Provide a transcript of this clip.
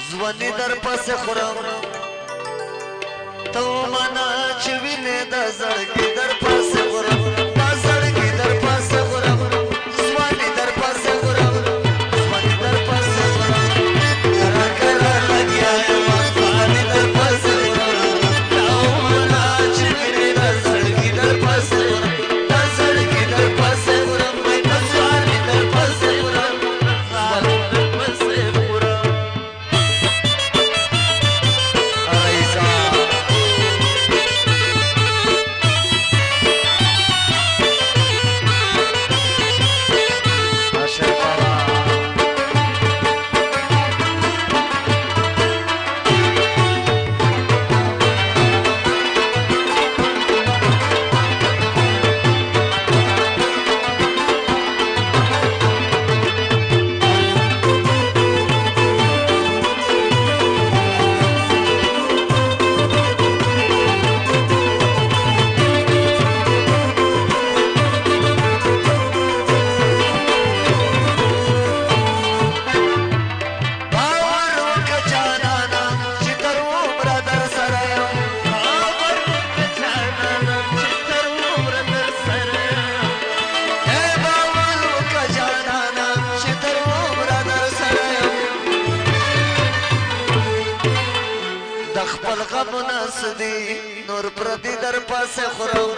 ځواني در پسې خورم ته ومنه چې وینې د زړګي در پسې خورم دا زړګي در پسې خورم ځواني در پسې خورم ځواني در پسې خورم کرا کرا لګیا یم ځواني در پسې خورم ته ومنه چې وینې د زړګي در پسې خورم دا زړګي در پسې خورم دا ځواني در پسې خورم ځواني در پسې خورم خپل غم ناس دی نور پردی در پاسه خورم